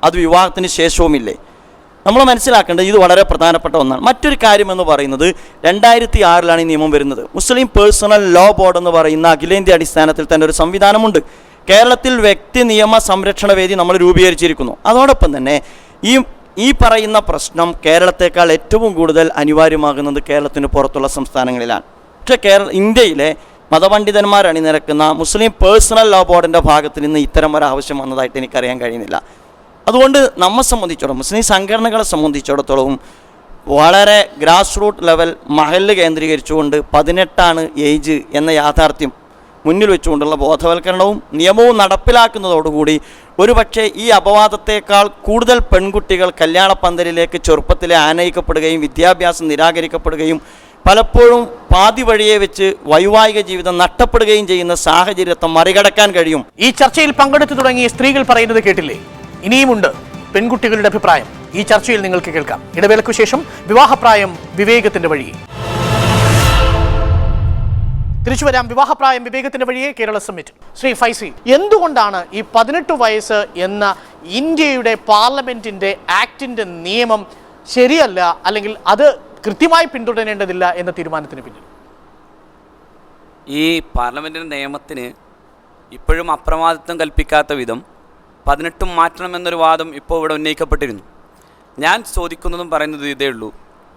അത് വിവാഹത്തിന് ശേഷവുമില്ലേ? നമ്മൾ മനസ്സിലാക്കേണ്ടത് ഇത് വളരെ പ്രധാനപ്പെട്ട ഒന്നാണ്. മറ്റൊരു കാര്യമെന്ന് പറയുന്നത് 2006 ഈ നിയമം വരുന്നത്. മുസ്ലിം പേഴ്സണൽ ലോ ബോർഡ് എന്ന് പറയുന്ന അഖിലേന്ത്യാ അടിസ്ഥാനത്തിൽ തന്നെ ഒരു സംവിധാനമുണ്ട്. കേരളത്തിൽ വ്യക്തി നിയമ സംരക്ഷണ വേദി നമ്മൾ രൂപീകരിച്ചിരിക്കുന്നു. അതോടൊപ്പം തന്നെ ഈ പറയുന്ന പ്രശ്നം കേരളത്തേക്കാൾ ഏറ്റവും കൂടുതൽ അനിവാര്യമാകുന്നത് കേരളത്തിന് പുറത്തുള്ള സംസ്ഥാനങ്ങളിലാണ്. പക്ഷേ ഇന്ത്യയിലെ മതപണ്ഡിതന്മാർ അണിനിരക്കുന്ന മുസ്ലിം പേഴ്സണൽ ലോ ബോർഡിൻ്റെ ഭാഗത്ത് നിന്ന് ഇത്തരം ഒരു ആവശ്യം വന്നതായിട്ട് എനിക്കറിയാൻ കഴിയുന്നില്ല. അതുകൊണ്ട് നമ്മെ സംബന്ധിച്ചിടത്തോളം, മുസ്ലിം സംഘടനകളെ സംബന്ധിച്ചിടത്തോളം വളരെ ഗ്രാസ് റൂട്ട് ലെവൽ മഹല്ല് കേന്ദ്രീകരിച്ചുകൊണ്ട് 18 ഏജ് എന്ന യാഥാർത്ഥ്യം മുന്നിൽ വെച്ചുകൊണ്ടുള്ള ബോധവൽക്കരണവും നിയമവും നടപ്പിലാക്കുന്നതോടുകൂടി ഒരുപക്ഷെ ഈ അപവാദത്തേക്കാൾ കൂടുതൽ പെൺകുട്ടികൾ കല്യാണപ്പന്തലിലേക്ക് ചെറുപ്പത്തിലെ ആനയിക്കപ്പെടുകയും വിദ്യാഭ്യാസം നിരാകരിക്കപ്പെടുകയും പലപ്പോഴും പാതി വഴിയെ വെച്ച് വൈവാഹിക ജീവിതം നഷ്ടപ്പെടുകയും ചെയ്യുന്ന സാഹചര്യത്തെ മറികടക്കാൻ കഴിയും. ഈ ചർച്ചയിൽ പങ്കെടുത്തു തുടങ്ങിയ സ്ത്രീകൾ പറയുന്നത് കേട്ടില്ലേ? ഇനിയുമുണ്ട് പെൺകുട്ടികളുടെ അഭിപ്രായം. ഈ ചർച്ചയിൽ നിങ്ങൾക്ക് കേൾക്കാം. ഇടവേളയ്ക്കു ശേഷം വിവാഹപ്രായം വിവേകത്തിന്റെ വഴിയെ തിരിച്ചു വരാം. വിവാഹപ്രായം വിവേകത്തിന്റെ വഴിയെ കേരള സമ്മിറ്റ്. ശ്രീ ഫൈസി, എന്തുകൊണ്ടാണ് ഈ 18 വയസ്സ് എന്ന ഇന്ത്യയുടെ പാർലമെന്റിന്റെ ആക്ടിന്റെ നിയമം ശരിയല്ല, അല്ലെങ്കിൽ അത് കൃത്യമായി പിന്തുടരേണ്ടതില്ല എന്ന തീരുമാനത്തിന് പിന്നിൽ? ഈ പാർലമെന്റിന്റെ നിയമത്തിന് ഇപ്പോഴും അപ്രമാദിത്വം കൽപ്പിക്കാത്ത വിധം 18 മാറ്റണമെന്നൊരു വാദം ഇപ്പോൾ ഇവിടെ ഉന്നയിക്കപ്പെട്ടിരുന്നു. ഞാൻ ചോദിക്കുന്നതും പറയുന്നതും ഇതേ ഉള്ളൂ.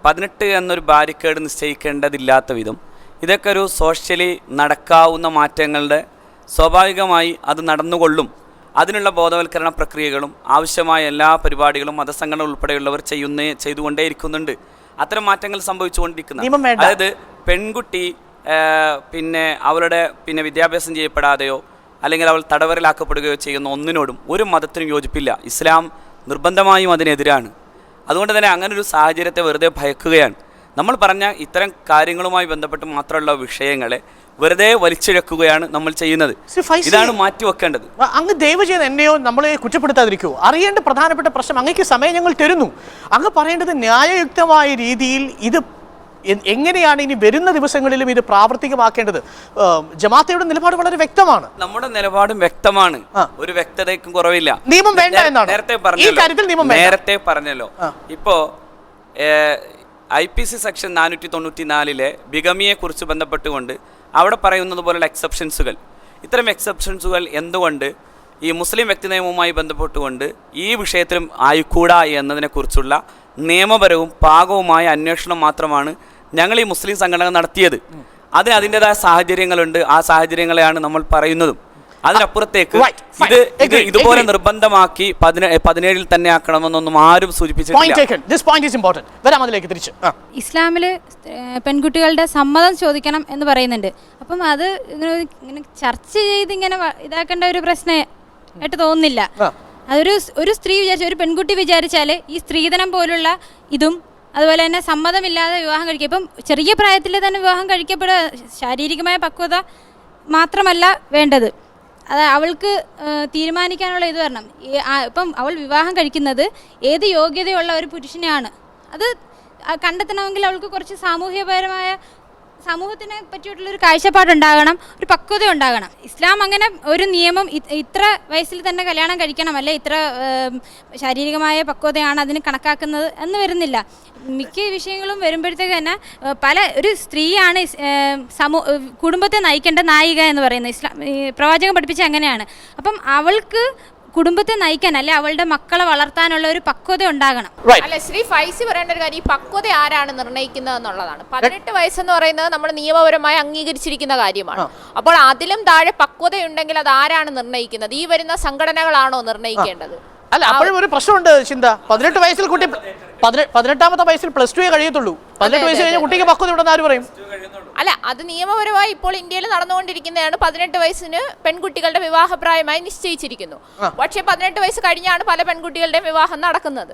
18 എന്നൊരു ബാരിക്കേഡ് നിശ്ചയിക്കേണ്ടതില്ലാത്ത വിധം ഇതൊക്കെ ഒരു സോഷ്യലി നടക്കാവുന്ന മാറ്റങ്ങളുടെ സ്വാഭാവികമായി അത് നടന്നുകൊള്ളും. അതിനുള്ള ബോധവൽക്കരണ പ്രക്രിയകളും ആവശ്യമായ എല്ലാ പരിപാടികളും മതസംഘടന ഉൾപ്പെടെയുള്ളവർ ചെയ്തുകൊണ്ടേയിരിക്കുന്നുണ്ട്. അത്തരം മാറ്റങ്ങൾ സംഭവിച്ചുകൊണ്ടിരിക്കുന്നത്. അതായത് പെൺകുട്ടി അവളുടെ വിദ്യാഭ്യാസം ചെയ്യപ്പെടാതെയോ അല്ലെങ്കിൽ അവൾ തടവറയിലാക്കപ്പെടുകയോ ചെയ്യുന്ന ഒന്നിനോടും ഒരു മതത്തിനും യോജിപ്പില്ല. ഇസ്ലാം നിർബന്ധമായും അതിനെതിരാണ്. അതുകൊണ്ട് തന്നെ അങ്ങനൊരു സാഹചര്യത്തെ വെറുതെ ഭയക്കുകയാണ്. നമ്മൾ പറഞ്ഞ ഇത്തരം കാര്യങ്ങളുമായി ബന്ധപ്പെട്ട് മാത്രമുള്ള വിഷയങ്ങളെ വെറുതെ വലിച്ചിഴക്കുകയാണ് നമ്മൾ ചെയ്യുന്നത്. ഇതാണ് മാറ്റിവെക്കേണ്ടത്. അങ്ങ് ദയവ് ചെയ്ത് എന്നെയോ നമ്മളെ കുറ്റപ്പെടുത്താതിരിക്കൂ. അറിയേണ്ട പ്രധാനപ്പെട്ട പ്രശ്നം, അങ്ങേക്ക് സമയം ഞങ്ങൾ തരുന്നു. അങ്ങ് പറയേണ്ടത് ന്യായയുക്തമായ രീതിയിൽ ഇത് എങ്ങനെയാണ് ഇനി വരുന്ന ദിവസങ്ങളിലും ഇത് പ്രാവർത്തികമാക്കേണ്ടത്. ജമാഅത്തിന്റെ നിലപാട് വളരെ വ്യക്തമാണ്. നമ്മുടെ നിലപാടും വ്യക്തമാണ്. ഒരു വ്യക്തതയ്ക്കും കുറവില്ല. നിയമം വേണ്ട എന്നാണ് നേരത്തെ പറഞ്ഞല്ലോ. ഇപ്പോ IPC സെക്ഷൻ 494 ബിഗമിയെ കുറിച്ച് ബന്ധപ്പെട്ടുകൊണ്ട് അവിടെ പറയുന്നത് പോലുള്ള എക്സെപ്ഷൻസുകൾ, ഇത്തരം എക്സെപ്ഷൻസുകൾ എന്തുകൊണ്ട് ഈ മുസ്ലിം വ്യക്തി നിയമവുമായി ബന്ധപ്പെട്ടുകൊണ്ട് ഈ വിഷയത്തിലും ആയിക്കൂടാ എന്നതിനെക്കുറിച്ചുള്ള നിയമപരവും പാകവുമായ അന്വേഷണം മാത്രമാണ് ഞങ്ങൾ ഈ മുസ്ലിം സംഘടന നടത്തിയത്. അതിൻ്റെതായ സാഹചര്യങ്ങളുണ്ട്. ആ സാഹചര്യങ്ങളെയാണ് നമ്മൾ പറയുന്നതും. അതിനപ്പുറത്തേക്ക് ഇതുപോലെ നിർബന്ധമാക്കി 17 തന്നെ ആക്കണമെന്നൊന്നും ആരും സൂചിപ്പിച്ചിട്ടില്ല. ഇസ്ലാമില് പെൺകുട്ടികളുടെ സമ്മതം ചോദിക്കണം എന്ന് പറയുന്നുണ്ട്. അപ്പം അത് ഇങ്ങനെ ചർച്ച ചെയ്ത് ഇങ്ങനെ ഇതാക്കേണ്ട ഒരു പ്രശ്നമായിട്ട് തോന്നുന്നില്ല. ഒരു സ്ത്രീ ഒരു പെൺകുട്ടി വിചാരിച്ചാല് ഈ സ്ത്രീധനം പോലുള്ള ഇതും അതുപോലെ തന്നെ സമ്മതമില്ലാതെ വിവാഹം കഴിക്കുക. ഇപ്പം ചെറിയ പ്രായത്തിൽ തന്നെ വിവാഹം കഴിക്കപ്പെടുക ശാരീരികമായ പക്വത മാത്രമല്ല വേണ്ടത്, അത് അവൾക്ക് തീരുമാനിക്കാനുള്ള ഇത് വരണം. ഇപ്പം അവൾ വിവാഹം കഴിക്കുന്നത് ഏത് യോഗ്യതയുള്ള ഒരു പുരുഷനെയാണ് അത് കണ്ടെത്തണമെങ്കിൽ അവൾക്ക് കുറച്ച് സമൂഹത്തിനെ പറ്റിയിട്ടുള്ളൊരു കാഴ്ചപ്പാടുണ്ടാകണം, ഒരു പക്വത ഉണ്ടാകണം. ഇസ്ലാം അങ്ങനെ ഒരു നിയമം ഇത്ര വയസ്സിൽ തന്നെ കല്യാണം കഴിക്കണം, അല്ലെ ഇത്ര ശാരീരികമായ പക്വതയാണ് അതിന് കണക്കാക്കുന്നത് എന്ന് വരുന്നില്ല. മിക്ക വിഷയങ്ങളും വരുമ്പോഴത്തേക്ക് തന്നെ ഒരു സ്ത്രീയാണ് കുടുംബത്തെ നയിക്കേണ്ട നായിക എന്ന് പറയുന്നത്. പ്രവാചകൻ പഠിപ്പിച്ച അങ്ങനെയാണ്. അപ്പം അവൾക്ക് കുടുംബത്തെ നയിക്കാൻ അല്ലെ അവളുടെ മക്കളെ വളർത്താനുള്ള ഒരു പക്വത ഉണ്ടാകണം. അല്ലെ ശ്രീ ഫൈസി പറയേണ്ട ഒരു കാര്യം, ഈ പക്വത ആരാണ് നിർണ്ണയിക്കുന്നത് എന്നുള്ളതാണ്. 18 വയസ്സെന്ന് പറയുന്നത് നമ്മൾ നിയമപരമായി അംഗീകരിച്ചിരിക്കുന്ന കാര്യമാണ്. അപ്പോൾ അതിലും താഴെ പക്വതയുണ്ടെങ്കിൽ അത് ആരാണ് നിർണ്ണയിക്കുന്നത്? ഈ വരുന്ന സംഘടനകളാണോ നിർണ്ണയിക്കേണ്ടത്? അല്ല, അപ്പോഴും ഒരു പ്രശ്നമുണ്ട് ചിന്ത. 18 വയസ്സിൽ കുട്ടി 18ാമത്തെ വയസ്സിൽ +2 കഴിയത്തുള്ളൂ. 18 വയസ്സ് കഴിഞ്ഞ കുട്ടിക്ക് പക്വത ഉണ്ടെന്ന് ആര് പറയും? അല്ല, അത് നിയമപരമായി ഇപ്പോൾ ഇന്ത്യയിൽ നടന്നുകൊണ്ടിരിക്കുന്നതാണ്. 18 വയസ്സിന് പെൺകുട്ടികളുടെ വിവാഹപ്രായമായി നിശ്ചയിച്ചിരിക്കുന്നു. പക്ഷേ 18 വയസ്സ് കഴിഞ്ഞാണ് പല പെൺകുട്ടികളുടെയും വിവാഹം നടക്കുന്നത്.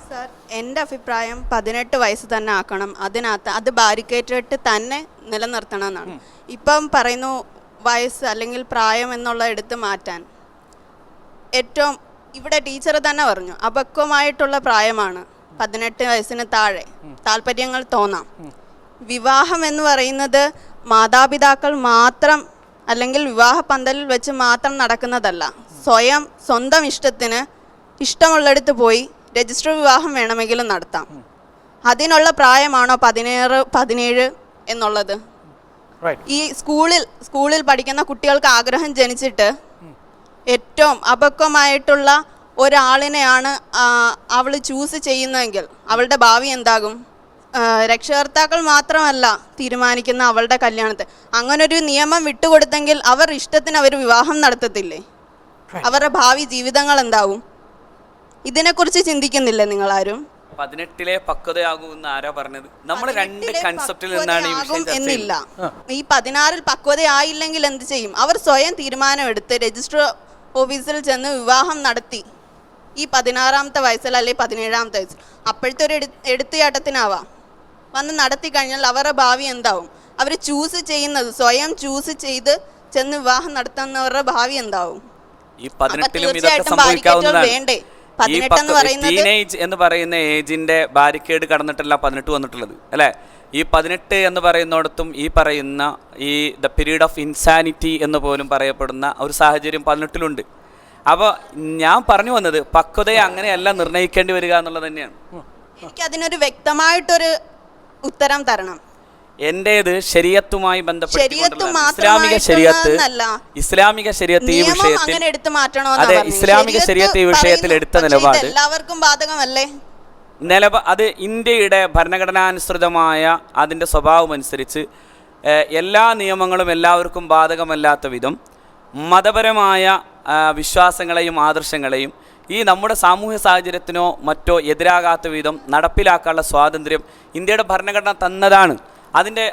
സർ, എൻ്റെ അഭിപ്രായം 18 വയസ്സ് തന്നെ ആക്കണം. അതിനകത്ത് അത് ബാരിക്കേറ്റിട്ട് തന്നെ നിലനിർത്തണം എന്നാണ്. ഇപ്പം പറയുന്നു വയസ്സ് അല്ലെങ്കിൽ പ്രായം എന്നുള്ള എടുത്ത് മാറ്റാൻ. ഏറ്റവും ഇവിടെ ടീച്ചർ തന്നെ പറഞ്ഞു അപക്വമായിട്ടുള്ള പ്രായമാണ് 18 വയസ്സിന് താഴെ. താല്പര്യങ്ങൾ തോന്നാം. വിവാഹം എന്ന് പറയുന്നത് മാതാപിതാക്കൾ മാത്രം അല്ലെങ്കിൽ വിവാഹ പന്തലിൽ വെച്ച് മാത്രം നടക്കുന്നതല്ല. സ്വന്തം ഇഷ്ടത്തിന് ഇഷ്ടമുള്ളിടത്ത് പോയി രജിസ്റ്റർ വിവാഹം വേണമെങ്കിലും നടത്താം. അതിനുള്ള പ്രായമാണോ 17 എന്നുള്ളത്? ഈ സ്കൂളിൽ പഠിക്കുന്ന കുട്ടികൾക്ക് ആഗ്രഹം ജനിച്ചിട്ട് ഏറ്റവും അപക്വമായിട്ടുള്ള ഒരാളിനെയാണ് അവൾ ചൂസ് ചെയ്യുന്നതെങ്കിൽ അവളുടെ ഭാവി എന്താകും? രക്ഷകർത്താക്കൾ മാത്രമല്ല തീരുമാനിക്കുന്ന അവളുടെ കല്യാണത്തെ. അങ്ങനൊരു നിയമം വിട്ടുകൊടുത്തെങ്കിൽ അവർ ഇഷ്ടത്തിന് അവർ വിവാഹം നടത്തത്തില്ലേ? അവരുടെ ഭാവി ജീവിതങ്ങൾ എന്താവും? ഇതിനെക്കുറിച്ച് ചിന്തിക്കുന്നില്ലേ നിങ്ങളാരും? 18 പക്വതയാകുമെന്ന് ആരാ പറഞ്ഞത്? നമ്മൾ രണ്ട് കൺസെപ്റ്റിൽ നിന്നാണ് ഈ വിഷയം ചർച്ച എന്നില്ല. ഈ 16 പക്വതയായില്ലെങ്കിൽ എന്ത് ചെയ്യും? അവർ സ്വയം തീരുമാനമെടുത്ത് രജിസ്റ്റർ ഓഫീസിൽ ചെന്ന് വിവാഹം നടത്തി. ഈ 16ാമത്തെ വയസ്സിൽ അല്ലെങ്കിൽ 17ാമത്തെ വയസ്സിൽ അപ്പോഴത്തെ ഒരു എടുത്തുചാട്ടത്തിനാവാം. വന്ന് നടത്തി കഴിഞ്ഞാൽ അവരുടെ ഭാവി എന്താവും? അവർ ചൂസ് ചെയ്യുന്നത് സ്വയം ചൂസ് ചെയ്ത് ചെന്ന് വിവാഹം നടത്തുന്നവരുടെ ഭാവി എന്താവും? ഈ 18ലും ഇതൊക്കെ സംഭവിക്കാവുന്നതാണ്. വേണ്ടേ? ഈ ടീനേജ് എന്ന് പറയുന്ന ഏജിന്റെ ബാരിക്കേഡ് കടന്നിട്ടല്ല 18 വന്നിട്ടുള്ളത് അല്ലേ? ഈ 18 എന്ന് പറയുന്നിടത്തും ഈ പറയുന്ന ഈ ദ പീരീഡ് ഓഫ് ഇൻസാനിറ്റി എന്ന് പോലും പറയപ്പെടുന്ന ഒരു സാഹചര്യം 18ലുണ്ട്. അപ്പോൾ ഞാൻ പറഞ്ഞു വന്നത് പക്വതയെ അങ്ങനെയല്ല നിർണ്ണയിക്കേണ്ടി വരിക എന്നുള്ളത് തന്നെയാണ്. എനിക്ക് അതിനൊരു വ്യക്തമായിട്ടൊരു ഉത്തരം തരണം. എന്റേത് ശരീഅത്തുമായി ബന്ധപ്പെട്ടിട്ടുള്ള ഇസ്ലാമിക ശരീഅത്ത് ഈ വിഷയത്തിൽ അതെ ഇസ്ലാമിക ശരീഅത്ത് ഈ വിഷയത്തിൽ എടുത്ത നിലപാട് എല്ലാവർക്കും ബാധകമല്ലേ? അത് ഇന്ത്യയുടെ ഭരണഘടനാനുസൃതമായ അതിൻ്റെ സ്വഭാവം അനുസരിച്ച് എല്ലാ നിയമങ്ങളും എല്ലാവർക്കും ബാധകമല്ലാത്ത വിധം മതപരമായ വിശ്വാസങ്ങളെയും ആദർശങ്ങളെയും ഈ നമ്മുടെ സാമൂഹ്യ സാഹചര്യത്തിനോ മറ്റോ എതിരാകാത്ത വിധം നടപ്പിലാക്കാനുള്ള സ്വാതന്ത്ര്യം ഇന്ത്യയുടെ ഭരണഘടന തന്നതാണ്.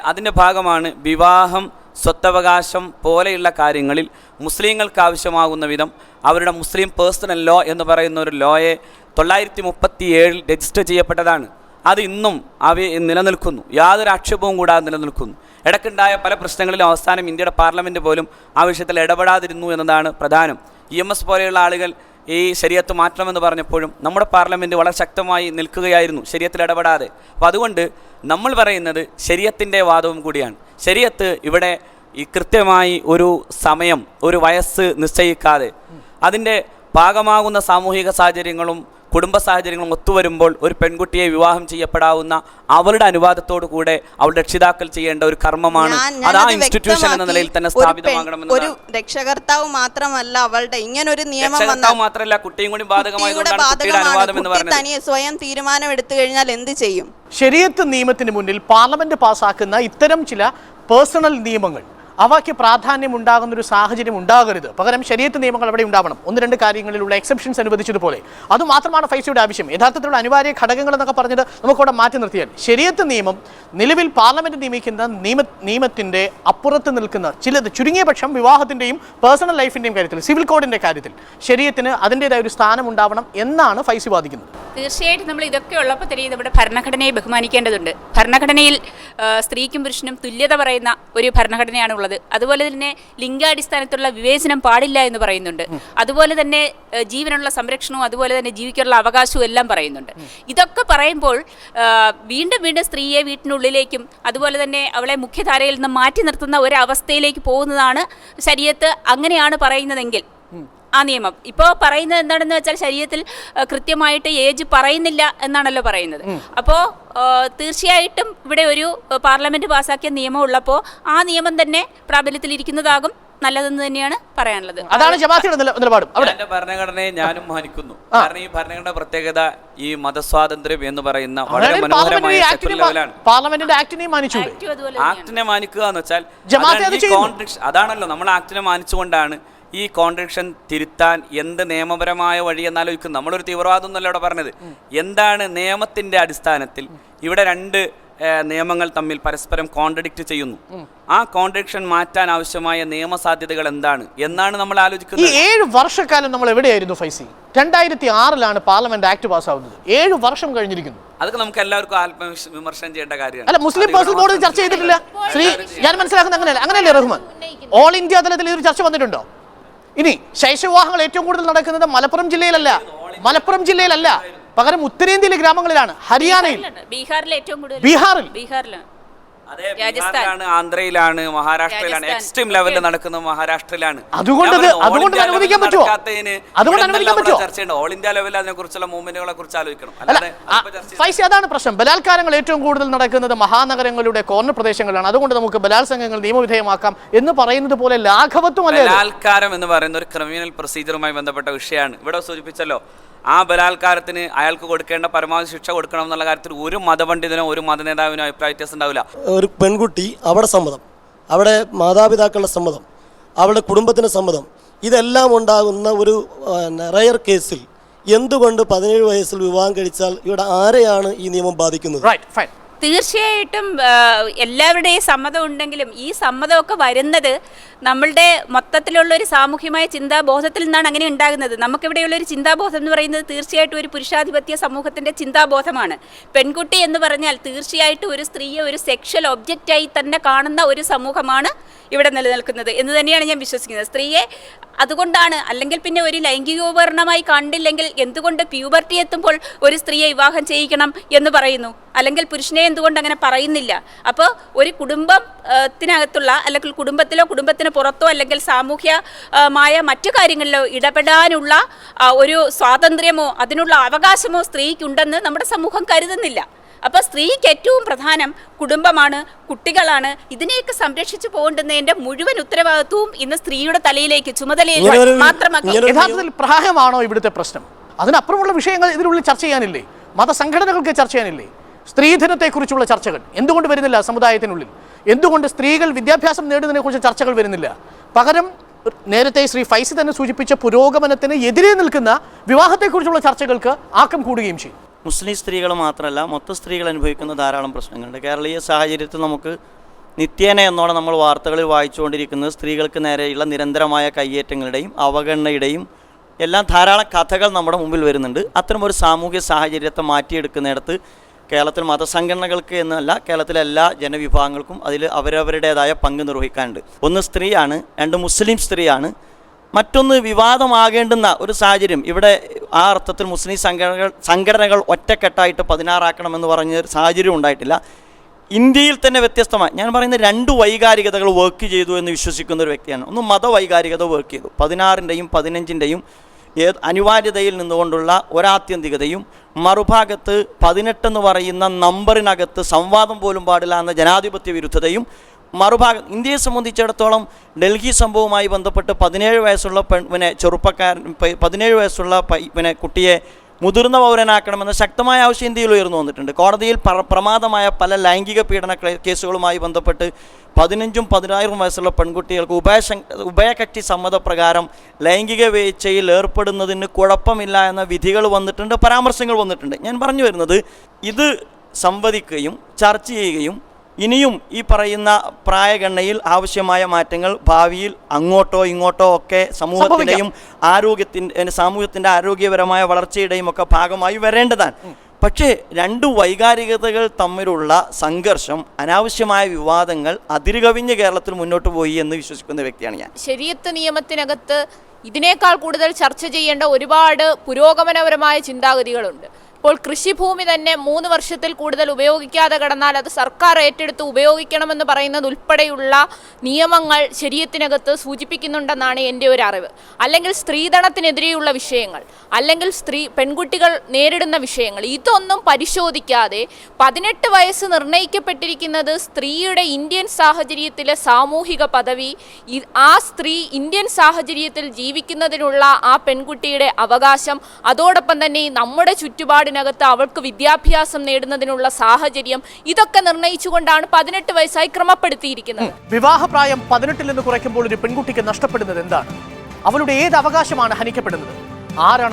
അതിൻ്റെ ഭാഗമാണ് വിവാഹം, സ്വത്തവകാശം പോലെയുള്ള കാര്യങ്ങളിൽ മുസ്ലിങ്ങൾക്ക് ആവശ്യമാകുന്ന വിധം അവരുടെ മുസ്ലിം പേഴ്സണൽ ലോ എന്ന് പറയുന്ന ഒരു ലോയെ 1937 രജിസ്റ്റർ ചെയ്യപ്പെട്ടതാണ്. അത് ഇന്നും നിലനിൽക്കുന്നു, യാതൊരു ആക്ഷേപവും കൂടാതെ നിലനിൽക്കുന്നു. ഇടയ്ക്കുണ്ടായ പല പ്രശ്നങ്ങളിലും അവസാനം ഇന്ത്യയുടെ പാർലമെൻറ്റ് പോലും ആ വിഷയത്തിൽ ഇടപെടാതിരുന്നു എന്നതാണ് പ്രധാനം. EMS പോലെയുള്ള ആളുകൾ ഈ ശരീഅത്ത് മാറ്റണമെന്ന് പറഞ്ഞപ്പോഴും നമ്മുടെ പാർലമെൻറ്റ് വളരെ ശക്തമായി നിൽക്കുകയായിരുന്നു ശരീഅത്തിൽ ഇടപെടാതെ. അപ്പോൾ അതുകൊണ്ട് നമ്മൾ പറയുന്നത് ശരീഅത്തിൻ്റെ വാദവും കൂടിയാണ്. ശരീഅത്ത് ഇവിടെ ഈ കൃത്യമായി ഒരു സമയം, ഒരു വയസ്സ് നിശ്ചയിക്കാതെ അതിൻ്റെ ഭാഗമാകുന്ന സാമൂഹിക സാഹചര്യങ്ങളും കുടുംബ സാഹചര്യങ്ങളും ഒത്തുവരുമ്പോൾ ഒരു പെൺകുട്ടിയെ വിവാഹം ചെയ്യപ്പെടാവുന്ന അവളുടെ അനുവാദത്തോടു കൂടെ അവളുടെ രക്ഷിതാക്കൾ ചെയ്യേണ്ട ഒരു കർമ്മമാണ്. അത് ആ ഇൻസ്റ്റിറ്റ്യൂഷൻ എന്ന നിലയിൽ തന്നെ സ്ഥാപിതമാകണമെന്ന്. ഒരു രക്ഷകർത്താവ് മാത്രമല്ല അവളുടെ ഇങ്ങനൊരു നിയമം മാത്രമല്ല കുട്ടിയും കൂടി ബാധകമായതുകൊണ്ടാണ് കുട്ടിയുടെ അനുവാദം എന്ന് പറയുന്നത്. തനിയെ സ്വയം തീരുമാനം എടുത്തു കഴിഞ്ഞാൽ എന്ത് ചെയ്യും? ശരീഅത്ത് നിയമത്തിന് മുന്നിൽ പാർലമെന്റ് പാസ്സാക്കുന്ന ഇത്തരം ചില പേഴ്സണൽ നിയമങ്ങൾ അവയ്ക്ക് പ്രാധാന്യമുണ്ടാകുന്നൊരു സാഹചര്യം ഉണ്ടാകരുത്. പകരം ശരീഅത്ത് നിയമങ്ങൾ അവിടെ ഉണ്ടാവണം. 1-2 കാര്യങ്ങളിലുള്ള എക്സെപ്ഷൻസ് അനുവദിച്ചതുപോലെ. അതുമാത്രമാണ് ഫൈസിയുടെ ആവശ്യം. യഥാർത്ഥത്തിലുള്ള അനിവാര്യ ഘടകങ്ങൾ എന്നൊക്കെ പറഞ്ഞത് നമുക്കവിടെ മാറ്റി നിർത്തിയാൽ ശരീഅത്ത് നിയമം നിലവിൽ പാർലമെന്റ് നിയമിക്കുന്ന നിയമത്തിൻ്റെ അപ്പുറത്ത് നിൽക്കുന്ന ചിലത്, ചുരുങ്ങിയ പക്ഷം വിവാഹത്തിൻ്റെയും പേഴ്സണൽ ലൈഫിൻ്റെയും കാര്യത്തിൽ, സിവിൽ കോഡിൻ്റെ കാര്യത്തിൽ ശരീഅത്തിന് അതിൻ്റെതായ ഒരു സ്ഥാനം ഉണ്ടാവണം എന്നാണ് ഫൈസി വാദിക്കുന്നത്. തീർച്ചയായിട്ടും നമ്മൾ ഇതൊക്കെ ഉള്ളപ്പോൾ തന്നെ നമ്മുടെ ഭരണഘടനയെ ബഹുമാനിക്കേണ്ടതുണ്ട്. ഭരണഘടനയിൽ സ്ത്രീക്കും പുരുഷനും തുല്യത പറയുന്ന ഒരു ഭരണഘടനയാണ് ഉള്ളത്. അതുപോലെ തന്നെ ലിംഗാടിസ്ഥാനത്തിലുള്ള വിവേചനം പാടില്ല എന്ന് പറയുന്നുണ്ട്. അതുപോലെ തന്നെ ജീവനുള്ള സംരക്ഷണവും അതുപോലെ തന്നെ ജീവിക്കാനുള്ള അവകാശവും എല്ലാം പറയുന്നുണ്ട്. ഇതൊക്കെ പറയുമ്പോൾ വീണ്ടും വീണ്ടും സ്ത്രീയെ വീട്ടിനുള്ളിലേക്കും അതുപോലെ തന്നെ അവളെ മുഖ്യധാരയിൽ നിന്ന് മാറ്റി നിർത്തുന്ന ഒരവസ്ഥയിലേക്ക് പോകുന്നതാണ് ശരീഅത്ത്. അങ്ങനെയാണ് പറയുന്നതെങ്കിൽ ആ നിയമം ഇപ്പോൾ പറയുന്നത് എന്താണെന്ന് വെച്ചാൽ ശരീഅത്തിൽ കൃത്യമായിട്ട് ഏജ് പറയുന്നില്ല എന്നാണല്ലോ പറയുന്നത്. അപ്പോൾ തീർച്ചയായിട്ടും ഇവിടെ ഒരു പാർലമെന്റ് പാസ്സാക്കിയ നിയമം ഉള്ളപ്പോൾ ആ നിയമം തന്നെ പ്രാബല്യത്തിലിരിക്കുന്നതാകും നല്ലതെന്ന് തന്നെയാണ് പറയാനുള്ളത്. അതാണ് ജമാഅത്തിന്റെ നിലപാട്. എന്റെ ഭരണഘടനയെ ഞാനും മാനിക്കുന്നു. കാരണം ഈ ഭരണഘടന പ്രത്യേകത ഈ മതസ്വാതന്ത്ര്യം എന്ന് പറയുന്ന വളരെ മനോഹരമായ പാർലമെന്റിന്റെ ആക്ടിനെ മാനിച്ചു. ആക്ടിനെ മാനിക്കുക എന്ന് വെച്ചാൽ അതാണല്ലോ നമ്മൾ ആക്ടിനെ മാനിച്ചുകൊണ്ടാണ് ഈ കോൺട്രഡിക്ഷൻ തിരുത്താൻ എന്ത് നിയമപരമായ വഴി എന്നാലോചിക്കും. നമ്മളൊരു തീവ്രവാദം എന്നല്ല ഇവിടെ പറഞ്ഞത്. എന്താണ് നിയമത്തിൻ്റെ അടിസ്ഥാനത്തിൽ ഇവിടെ 2 നിയമങ്ങൾ തമ്മിൽ പരസ്പരം കോൺട്രഡിക്റ്റ് ചെയ്യുന്നു. ആ കോൺട്രഡിക്ഷൻ മാറ്റാൻ ആവശ്യമായ നിയമസാധ്യതകൾ എന്താണ് എന്നാണ് നമ്മൾ ആലോചിക്കുന്നത്. ഈ 7 വർഷക്കാലം നമ്മൾ എവിടെയായിരുന്നു ഫൈസി? 2006 parliament act പാസ്സാവുന്നത്. 7 വർഷം കഴിഞ്ഞിരിക്കുന്നു. അതൊക്കെ നമുക്ക് എല്ലാവർക്കും ആത്മവിമർശനം ചെയ്യേണ്ട കാര്യമാണ്. അല്ല, മുസ്ലിം പേഴ്സണൽ ബോർഡിൽ ചർച്ച ചെയ്തിട്ടില്ല. ഞാൻ മനസ്സിലാക്കുന്നത് അങ്ങനെയല്ലേ റഹ്മാൻ? ഓൾ ഇന്ത്യ തലത്തിൽ ഇതൊരു ചർച്ച വന്നിട്ടുണ്ടോ? ഇനി ശൈശവിവാഹങ്ങൾ ഏറ്റവും കൂടുതൽ നടക്കുന്നത് മലപ്പുറം ജില്ലയിലല്ല, പകരം ഉത്തരേന്ത്യയിലെ ഗ്രാമങ്ങളിലാണ്. ഹരിയാനയിൽ, ബീഹാറിൽ ഏറ്റവും കൂടുതൽ. ബീഹാറിൽ അതെ, രാജസ്ഥാൻ. ബീഹാറിലാണ്, ആന്ധ്രയിലാണ്, മഹാരാഷ്ട്രയിലാണ്, രാജസ്ഥാൻ. എക്സ്ട്രീം ലെവലിൽ നടക്കുന്നത് മഹാരാഷ്ട്രയിലാണ്. അതുകൊണ്ട് അനുവദിക്കാൻ പറ്റുമോ? അതുകൊണ്ട് അനുവദിക്കാൻ പറ്റുമോ? ചർച്ചയുണ്ട്. ഓൾ ഇന്ത്യ ലെവലിൽ അതിനെ കുറിച്ചുള്ള മൂവ്മെന്റുകളെ കുറിച്ച് ആലോചിക്കണം. അല്ല, ഫൈസി, അതാണ് പ്രശ്നം. ബലാത്കാരങ്ങൾ ഏറ്റവും കൂടുതൽ നടക്കുന്നത് മഹാനഗരങ്ങളുടെ കോർണർ പ്രദേശങ്ങളിലാണ്. അതുകൊണ്ട് നമുക്ക് ബലാത്സംഗങ്ങൾ നിയമവിധേയമാക്കാം എന്ന് പറയുന്നത് പോലെ ലാഘവത്വമല്ലേ? ബലാത്കാരം എന്ന് പറയുന്ന ഒരു ക്രിമിനൽ പ്രൊസീജിയറുമായി ബന്ധപ്പെട്ട വിഷയമാണ്. ഇവിടെ സൂചിപ്പിച്ചല്ലോ, ആ ബലാത്കാരത്തിന് അയാൾക്ക് കൊടുക്കേണ്ട പരമാവധി ശിക്ഷ കൊടുക്കണം എന്നുള്ള കാര്യത്തിൽ ഒരു മതപണ്ഡിതനോ ഒരു മതനേതാവിനോ അഭിപ്രായ വ്യത്യാസം ഉണ്ടാവില്ല. ഒരു പെൺകുട്ടി അവിടെ സമ്മതം, അവിടെ മാതാപിതാക്കളുടെ സമ്മതം, അവളുടെ കുടുംബത്തിൻ്റെ സമ്മതം, ഇതെല്ലാം ഉണ്ടാകുന്ന ഒരു റയർ കേസിൽ എന്തുകൊണ്ട് 17 വയസ്സിൽ വിവാഹം കഴിച്ചാൽ ഇവിടെ ആരെയാണ് ഈ നിയമം ബാധിക്കുന്നത്? തീർച്ചയായിട്ടും എല്ലാവരുടെയും സമ്മതം ഉണ്ടെങ്കിലും ഈ സമ്മതമൊക്കെ വരുന്നത് നമ്മളുടെ മൊത്തത്തിലുള്ള ഒരു സാമൂഹ്യമായ ചിന്താബോധത്തിൽ നിന്നാണ് അങ്ങനെ ഉണ്ടാകുന്നത്. നമുക്കിവിടെയുള്ളൊരു ചിന്താബോധം എന്ന് പറയുന്നത് തീർച്ചയായിട്ടും ഒരു പുരുഷാധിപത്യ സമൂഹത്തിൻ്റെ ചിന്താബോധമാണ്. പെൺകുട്ടി എന്ന് പറഞ്ഞാൽ തീർച്ചയായിട്ടും ഒരു സ്ത്രീയെ ഒരു സെക്ഷൽ ഒബ്ജക്റ്റായി തന്നെ കാണുന്ന ഒരു സമൂഹമാണ് ഇവിടെ നിലനിൽക്കുന്നത് എന്ന് തന്നെയാണ് ഞാൻ വിശ്വസിക്കുന്നത്. സ്ത്രീയെ അതുകൊണ്ടാണ്, അല്ലെങ്കിൽ പിന്നെ ഒരു ലൈംഗികോപകരണമായി കണ്ടില്ലെങ്കിൽ എന്തുകൊണ്ട് പ്യൂബർട്ടി എത്തുമ്പോൾ ഒരു സ്ത്രീയെ വിവാഹം ചെയ്യിക്കണം എന്ന് പറയുന്നു, അല്ലെങ്കിൽ പുരുഷനെ എന്തുകൊണ്ട് അങ്ങനെ പറയുന്നില്ല? അപ്പോൾ ഒരു കുടുംബത്തിനകത്തുള്ള അല്ലെങ്കിൽ കുടുംബത്തിലോ കുടുംബത്തിന് പുറത്തോ അല്ലെങ്കിൽ സാമൂഹ്യമായ മറ്റു കാര്യങ്ങളിലോ ഇടപെടാനുള്ള ഒരു സ്വാതന്ത്ര്യമോ അതിനുള്ള അവകാശമോ സ്ത്രീക്കുണ്ടെന്ന് നമ്മുടെ സമൂഹം കരുതുന്നില്ല. അപ്പോൾ സ്ത്രീക്ക് ഏറ്റവും പ്രധാനം കുടുംബമാണ്, കുട്ടികളാണ്. ഇതിനെയൊക്കെ സംരക്ഷിച്ചു പോകേണ്ടുന്നതിന്റെ മുഴുവൻ ഉത്തരവാദിത്വവും ഇന്ന് സ്ത്രീയുടെ തലയിലേക്ക് ചുമതലയിൽ മാത്രമാക്കി. യഥാർത്ഥത്തിൽ പ്രായമാണോ ഇവിടുത്തെ പ്രശ്നം? അതിനപ്പുറമുള്ള വിഷയങ്ങൾ ഇതിനുള്ളിൽ ചർച്ച ചെയ്യാനില്ലേ? മതസംഘടനകൾക്ക് ചർച്ച ചെയ്യാനില്ലേ? സ്ത്രീധനത്തെക്കുറിച്ചുള്ള ചർച്ചകൾ എന്തുകൊണ്ട് വരുന്നില്ല സമുദായത്തിനുള്ളിൽ? എന്തുകൊണ്ട് സ്ത്രീകൾ വിദ്യാഭ്യാസം നേടുന്നതിനെക്കുറിച്ച് ചർച്ചകൾ വരുന്നില്ല? പകരം നേരത്തെ ശ്രീ ഫൈസി തന്നെ സൂചിപ്പിച്ച പുരോഗമനത്തിന് എതിരെ നിൽക്കുന്ന വിവാഹത്തെക്കുറിച്ചുള്ള ചർച്ചകൾക്ക് ആക്കം കൂടുകയും ചെയ്യും. മുസ്ലിം സ്ത്രീകൾ മാത്രമല്ല, മൊത്തം സ്ത്രീകൾ അനുഭവിക്കുന്ന ധാരാളം പ്രശ്നങ്ങളുണ്ട്. കേരളീയ സാഹചര്യത്തിൽ നമുക്ക് നിത്യേന എന്നോണം നമ്മൾ വാർത്തകളിൽ വായിച്ചുകൊണ്ടിരിക്കുന്നത് സ്ത്രീകൾക്ക് നേരെയുള്ള നിരന്തരമായ കയ്യേറ്റങ്ങളുടെയും അവഗണനയുടെയും എല്ലാം ധാരാളം കഥകൾ നമ്മുടെ മുമ്പിൽ വരുന്നുണ്ട്. അത്തരമൊരു സാമൂഹ്യ സാഹചര്യത്തെ മാറ്റിയെടുക്കുന്നിടത്ത് കേരളത്തിൽ മതസംഘടനകൾക്ക് എന്നല്ല, കേരളത്തിലെ എല്ലാ ജനവിഭാഗങ്ങൾക്കും അതിൽ അവരവരുടേതായ പങ്ക് നിർവഹിക്കാനുണ്ട്. ഒന്ന് സ്ത്രീയാണ്, രണ്ട് മുസ്ലിം സ്ത്രീയാണ്, മറ്റൊന്ന് വിവാദമാകേണ്ടുന്ന ഒരു സാഹചര്യം. ഇവിടെ ആ അർത്ഥത്തിൽ മുസ്ലിം സംഘടനകൾ ഒറ്റക്കെട്ടായിട്ട് 16 ആക്കണമെന്ന് പറഞ്ഞ സാഹചര്യം ഉണ്ടായിട്ടില്ല. ഇന്ത്യയിൽ തന്നെ വ്യത്യസ്തമായി ഞാൻ പറയുന്ന 2 വൈകാരികതകൾ വർക്ക് ചെയ്തു എന്ന് വിശ്വസിക്കുന്ന ഒരു വ്യക്തിയാണ്. ഒന്ന് മതവൈകാരികത വർക്ക് ചെയ്തു, 16ൻ്റെയും 15ൻ്റെയും അനിവാര്യതയിൽ നിന്നുകൊണ്ടുള്ള ഒരാത്യന്തികതയും, മറുഭാഗത്ത് 18 എന്ന് പറയുന്ന നമ്പറിനകത്ത് സംവാദം പോലും പാടില്ല എന്ന ജനാധിപത്യ വിരുദ്ധതയും, മറുഭാഗം ഇന്ത്യയെ സംബന്ധിച്ചിടത്തോളം ഡൽഹി സംഭവവുമായി ബന്ധപ്പെട്ട് 17 വയസ്സുള്ള ചെറുപ്പക്കാരൻ 17 വയസ്സുള്ള കുട്ടിയെ മുതിർന്ന പൗരനാക്കണമെന്ന ശക്തമായ ആവശ്യം ഇന്ത്യയിൽ ഉയർന്നു വന്നിട്ടുണ്ട്. കോടതിയിൽ പ്രമാദമായ പല ലൈംഗിക പീഡന കേസുകളുമായി ബന്ധപ്പെട്ട് 15ഉം 16ഉം വയസ്സുള്ള പെൺകുട്ടികൾക്ക് ഉഭയകക്ഷി സമ്മതപ്രകാരം ലൈംഗിക വീഴ്ചയിൽ ഏർപ്പെടുന്നതിന് കുഴപ്പമില്ല എന്ന വിധികൾ വന്നിട്ടുണ്ട്, പരാമർശങ്ങൾ വന്നിട്ടുണ്ട്. ഞാൻ പറഞ്ഞു വരുന്നത്, ഇത് സംവദിക്കുകയും ചർച്ച ചെയ്യുകയും ഇനിയും ഈ പറയുന്ന പ്രായഗണനയിൽ ആവശ്യമായ മാറ്റങ്ങൾ ഭാവിയിൽ അങ്ങോട്ടോ ഇങ്ങോട്ടോ ഒക്കെ സാമൂഹ്യത്തിൻ്റെ ആരോഗ്യപരമായ വളർച്ചയുടെയും ഒക്കെ ഭാഗമായി വരേണ്ടതാണ്. പക്ഷേ 2 വൈകാരികതകൾ തമ്മിലുള്ള സംഘർഷം, അനാവശ്യമായ വിവാദങ്ങൾ അതിരുകവിഞ്ഞ് കേരളത്തിൽ മുന്നോട്ട് പോയി എന്ന് വിശ്വസിക്കുന്ന വ്യക്തിയാണ് ഞാൻ. ശരീഅത്ത് നിയമത്തിനകത്ത് ഇതിനേക്കാൾ കൂടുതൽ ചർച്ച ചെയ്യേണ്ട ഒരുപാട് പുരോഗമനപരമായ ചിന്താഗതികളുണ്ട്. ഇപ്പോൾ കൃഷിഭൂമി തന്നെ 3 വർഷത്തിൽ കൂടുതൽ ഉപയോഗിക്കാതെ കിടന്നാൽ അത് സർക്കാർ ഏറ്റെടുത്ത് ഉപയോഗിക്കണമെന്ന് പറയുന്നത് ഉൾപ്പെടെയുള്ള നിയമങ്ങൾ ശരീഅത്തിനകത്ത് സൂചിപ്പിക്കുന്നുണ്ടെന്നാണ് എൻ്റെ ഒരു അറിവ്. അല്ലെങ്കിൽ സ്ത്രീധനത്തിനെതിരെയുള്ള വിഷയങ്ങൾ, അല്ലെങ്കിൽ പെൺകുട്ടികൾ നേരിടുന്ന വിഷയങ്ങൾ, ഇതൊന്നും പരിശോധിക്കാതെ 18 വയസ്സ് നിർണ്ണയിക്കപ്പെട്ടിരിക്കുന്നത് സ്ത്രീയുടെ ഇന്ത്യൻ സാഹചര്യത്തിലെ സാമൂഹിക പദവി, ആ സ്ത്രീ ഇന്ത്യൻ സാഹചര്യത്തിൽ ജീവിക്കുന്നതിനുള്ള ആ പെൺകുട്ടിയുടെ അവകാശം, അതോടൊപ്പം തന്നെ നമ്മുടെ ചുറ്റുപാടിനകത്ത് അവൾക്ക് വിദ്യാഭ്യാസം നേടുന്നതിനുള്ള സാഹചര്യം, ഇതൊക്കെ നിർണ്ണയിച്ചുകൊണ്ടാണ് 18 വയസ്സായി ക്രമപ്പെടുത്തിയിരിക്കുന്നത്. വിവാഹപ്രായം 18ൽ നിന്ന് കുറയ്ക്കുമ്പോൾ ഒരു പെൺകുട്ടിക്ക് നഷ്ടപ്പെടുന്നത് എന്താണ്? അവളുടെ ഏത് അവകാശമാണ് ഹനിക്കപ്പെടുന്നത്? ആരാണ്